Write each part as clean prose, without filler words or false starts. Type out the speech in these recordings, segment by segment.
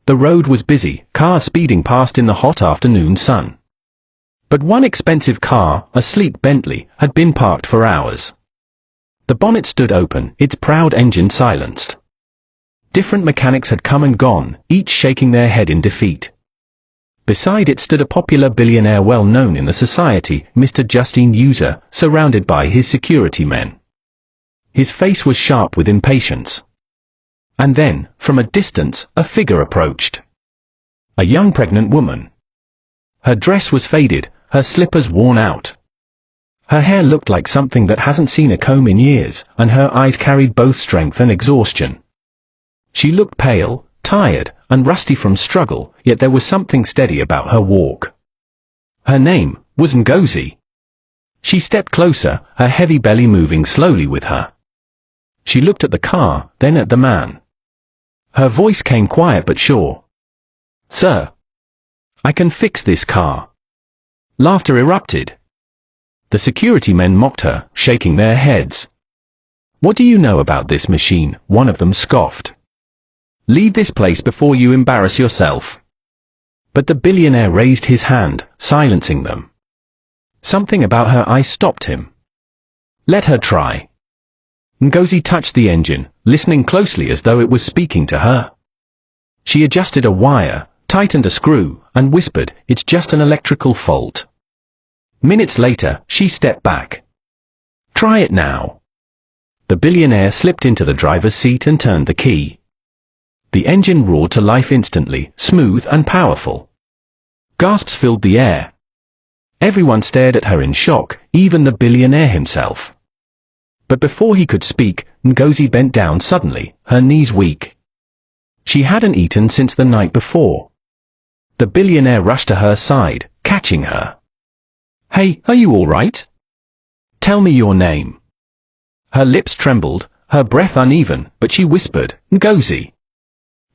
The road was busy, cars speeding past in the hot afternoon sun. But one expensive car, a sleek Bentley, had been parked for hours. The bonnet stood open, its proud engine silenced. Different mechanics had come and gone, each shaking their head in defeat. Beside it stood a popular billionaire well known in the society, Mr. Justine User, surrounded by his security men. His face was sharp with impatience. And then, from a distance, a figure approached. A young pregnant woman. Her dress was faded, her slippers worn out. Her hair looked like something that hasn't seen a comb in years, and her eyes carried both strength and exhaustion. She looked pale, tired, and rusty from struggle, yet there was something steady about her walk. Her name was Ngozi. She stepped closer, her heavy belly moving slowly with her. She looked at the car, then at the man. Her voice came quiet but sure. "Sir, I can fix this car." Laughter erupted. The security men mocked her, shaking their heads. "What do you know about this machine?" one of them scoffed. "Leave this place before you embarrass yourself." But the billionaire raised his hand, silencing them. Something about her eyes stopped him. "Let her try." Ngozi touched the engine, listening closely as though it was speaking to her. She adjusted a wire, tightened a screw, and whispered, "It's just an electrical fault." Minutes later, she stepped back. "Try it now." The billionaire slipped into the driver's seat and turned the key. The engine roared to life instantly, smooth and powerful. Gasps filled the air. Everyone stared at her in shock, even the billionaire himself. But before he could speak, Ngozi bent down suddenly, her knees weak. She hadn't eaten since the night before. The billionaire rushed to her side, catching her. "Hey, are you all right? Tell me your name." Her lips trembled, her breath uneven, but she whispered, "Ngozi."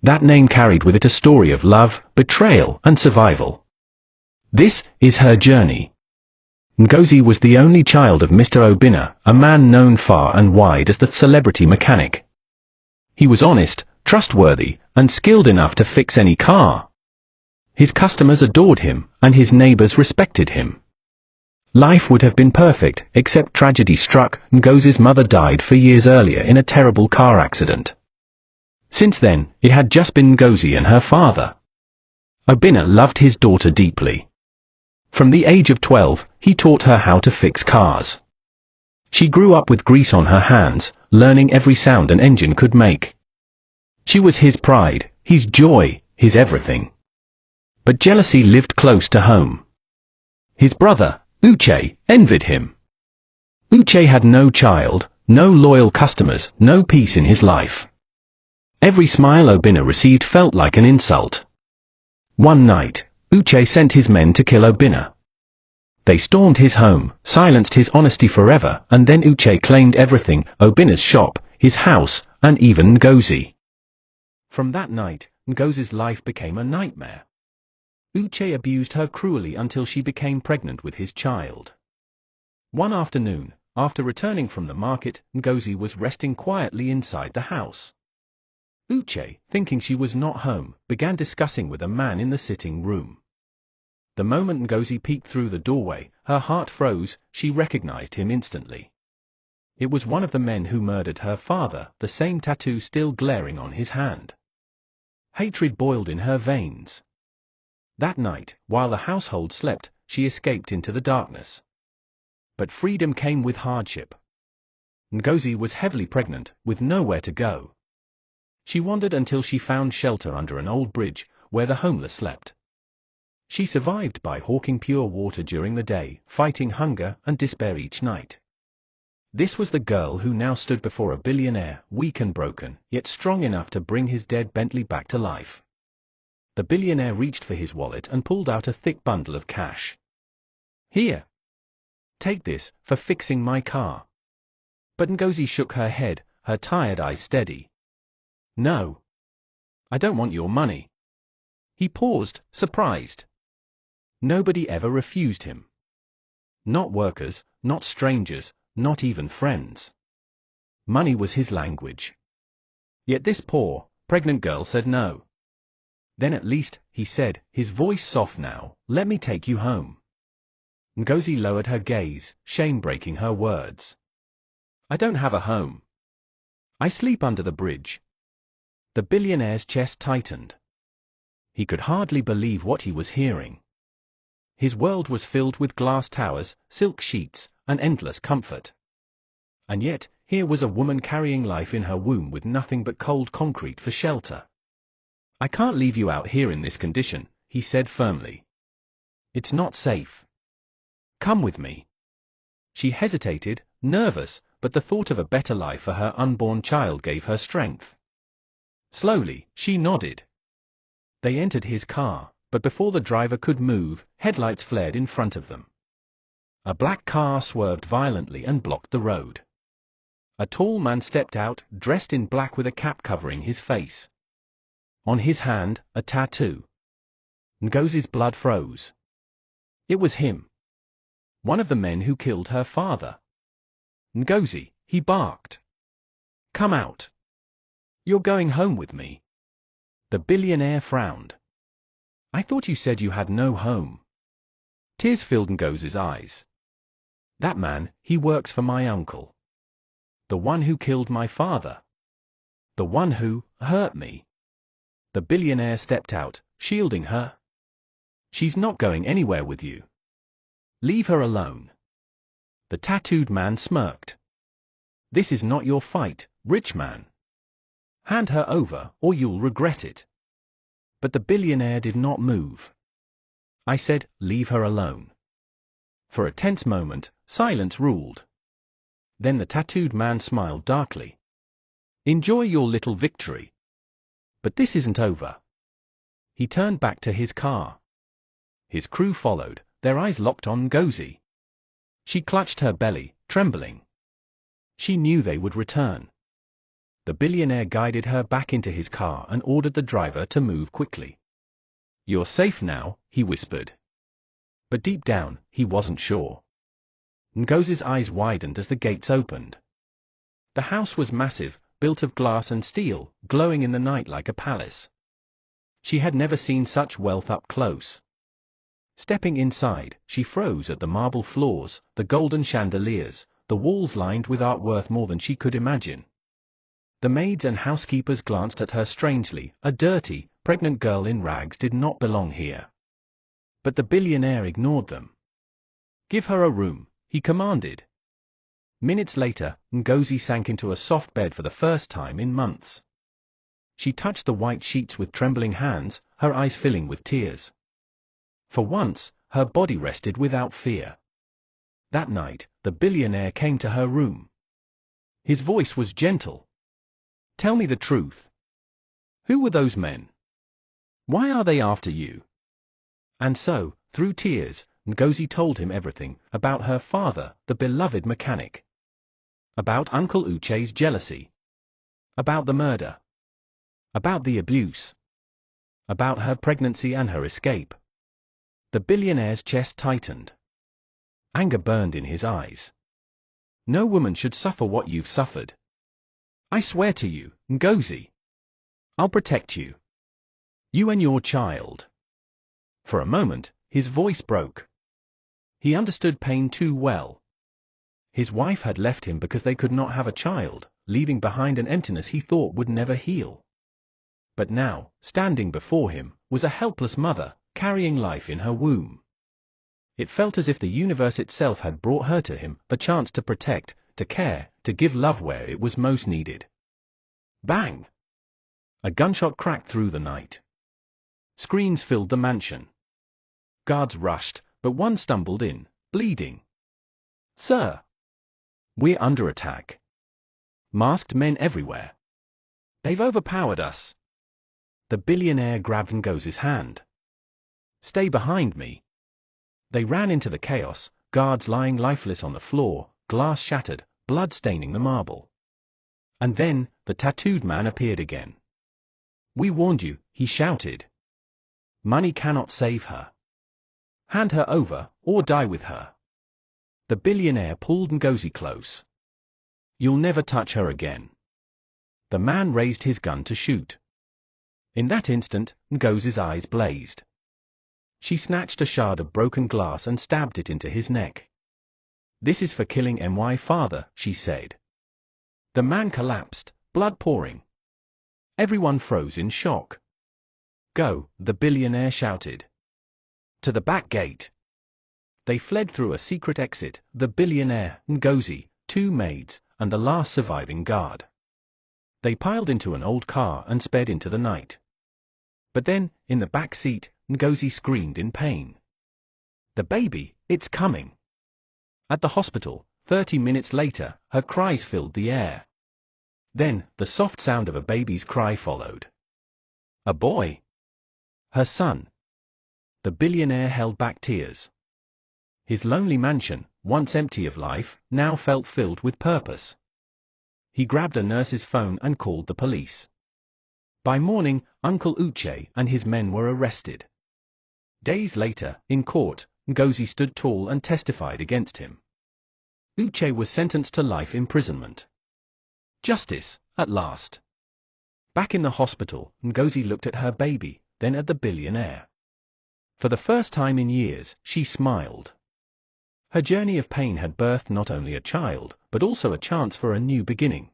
That name carried with it a story of love, betrayal, and survival. This is her journey. Ngozi was the only child of Mr. Obinna, a man known far and wide as the celebrity mechanic. He was honest, trustworthy, and skilled enough to fix any car. His customers adored him, and his neighbors respected him. Life would have been perfect, except tragedy struck. Ngozi's mother died 4 years earlier in a terrible car accident. Since then, it had just been Ngozi and her father. Obinna loved his daughter deeply. From the age of 12, he taught her how to fix cars. She grew up with grease on her hands, learning every sound an engine could make. She was his pride, his joy, his everything. But jealousy lived close to home. His brother, Uche, envied him. Uche had no child, no loyal customers, no peace in his life. Every smile Obinna received felt like an insult. One night, Uche sent his men to kill Obinna. They stormed his home, silenced his honesty forever, and then Uche claimed everything, Obinna's shop, his house, and even Ngozi. From that night, Ngozi's life became a nightmare. Uche abused her cruelly until she became pregnant with his child. One afternoon, after returning from the market, Ngozi was resting quietly inside the house. Uche, thinking she was not home, began discussing with a man in the sitting room. The moment Ngozi peeked through the doorway, her heart froze. She recognized him instantly. It was one of the men who murdered her father, the same tattoo still glaring on his hand. Hatred boiled in her veins. That night, while the household slept, she escaped into the darkness. But freedom came with hardship. Ngozi was heavily pregnant, with nowhere to go. She wandered until she found shelter under an old bridge, where the homeless slept. She survived by hawking pure water during the day, fighting hunger and despair each night. This was the girl who now stood before a billionaire, weak and broken, yet strong enough to bring his dead Bentley back to life. The billionaire reached for his wallet and pulled out a thick bundle of cash. "Here. Take this, for fixing my car." But Ngozi shook her head, her tired eyes steady. "No. I don't want your money." He paused, surprised. Nobody ever refused him. Not workers, not strangers, not even friends. Money was his language. Yet this poor, pregnant girl said no. Then at least, he said, his voice soft now, let me take you home. Ngozi lowered her gaze, shame breaking her words. I don't have a home. I sleep under the bridge. The billionaire's chest tightened. He could hardly believe what he was hearing. His world was filled with glass towers, silk sheets, and endless comfort. And yet, here was a woman carrying life in her womb with nothing but cold concrete for shelter. I can't leave you out here in this condition, he said firmly. It's not safe. Come with me. She hesitated, nervous, but the thought of a better life for her unborn child gave her strength. Slowly, she nodded. They entered his car, but before the driver could move, headlights flared in front of them. A black car swerved violently and blocked the road. A tall man stepped out, dressed in black with a cap covering his face. On his hand, a tattoo. Ngozi's blood froze. It was him. One of the men who killed her father. Ngozi, he barked. Come out. You're going home with me. The billionaire frowned. I thought you said you had no home. Tears filled Ngozi's eyes. That man, he works for my uncle. The one who killed my father. The one who hurt me. The billionaire stepped out, shielding her. She's not going anywhere with you. Leave her alone. The tattooed man smirked. This is not your fight, rich man. Hand her over, or you'll regret it. But the billionaire did not move. I said, leave her alone. For a tense moment, silence ruled. Then the tattooed man smiled darkly. Enjoy your little victory. But this isn't over. He turned back to his car. His crew followed, their eyes locked on Ngozi. She clutched her belly, trembling. She knew they would return. The billionaire guided her back into his car and ordered the driver to move quickly. You're safe now, he whispered. But deep down, he wasn't sure. Ngozi's eyes widened as the gates opened. The house was massive, built of glass and steel, glowing in the night like a palace. She had never seen such wealth up close. Stepping inside, she froze at the marble floors, the golden chandeliers, the walls lined with art worth more than she could imagine. The maids and housekeepers glanced at her strangely. A dirty, pregnant girl in rags did not belong here. But the billionaire ignored them. Give her a room, he commanded. Minutes later, Ngozi sank into a soft bed for the first time in months. She touched the white sheets with trembling hands, her eyes filling with tears. For once, her body rested without fear. That night, the billionaire came to her room. His voice was gentle. Tell me the truth. Who were those men? Why are they after you? And so, through tears, Ngozi told him everything, about her father, the beloved mechanic. About Uncle Uche's jealousy. About the murder. About the abuse. About her pregnancy and her escape. The billionaire's chest tightened. Anger burned in his eyes. No woman should suffer what you've suffered. I swear to you, Ngozi. I'll protect you. You and your child. For a moment, his voice broke. He understood pain too well. His wife had left him because they could not have a child, leaving behind an emptiness he thought would never heal. But now, standing before him, was a helpless mother, carrying life in her womb. It felt as if the universe itself had brought her to him, a chance to protect, to care, to give love where it was most needed. Bang! A gunshot cracked through the night. Screams filled the mansion. Guards rushed, but one stumbled in, bleeding. Sir! We're under attack. Masked men everywhere. They've overpowered us. The billionaire grabbed Ngozi's hand. Stay behind me. They ran into the chaos, guards lying lifeless on the floor, glass shattered, blood staining the marble. And then, the tattooed man appeared again. We warned you, he shouted. Money cannot save her. Hand her over, or die with her. The billionaire pulled Ngozi close. You'll never touch her again. The man raised his gun to shoot. In that instant, Ngozi's eyes blazed. She snatched a shard of broken glass and stabbed it into his neck. "This is for killing my father," she said. The man collapsed, blood pouring. Everyone froze in shock. "Go," the billionaire shouted. "To the back gate." They fled through a secret exit, the billionaire, Ngozi, 2 maids, and the last surviving guard. They piled into an old car and sped into the night. But then, in the back seat, Ngozi screamed in pain. "The baby, it's coming!" At the hospital, 30 minutes later, her cries filled the air. Then, the soft sound of a baby's cry followed. A boy. Her son. The billionaire held back tears. His lonely mansion, once empty of life, now felt filled with purpose. He grabbed a nurse's phone and called the police. By morning, Uncle Uche and his men were arrested. Days later, in court, Ngozi stood tall and testified against him. Uche was sentenced to life imprisonment. Justice, at last. Back in the hospital, Ngozi looked at her baby, then at the billionaire. For the first time in years, she smiled. Her journey of pain had birthed not only a child, but also a chance for a new beginning.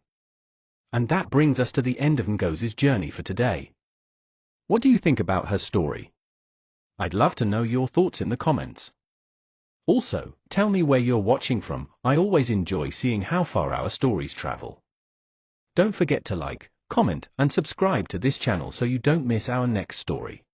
And that brings us to the end of Ngozi's journey for today. What do you think about her story? I'd love to know your thoughts in the comments. Also, tell me where you're watching from. I always enjoy seeing how far our stories travel. Don't forget to like, comment, and subscribe to this channel so you don't miss our next story.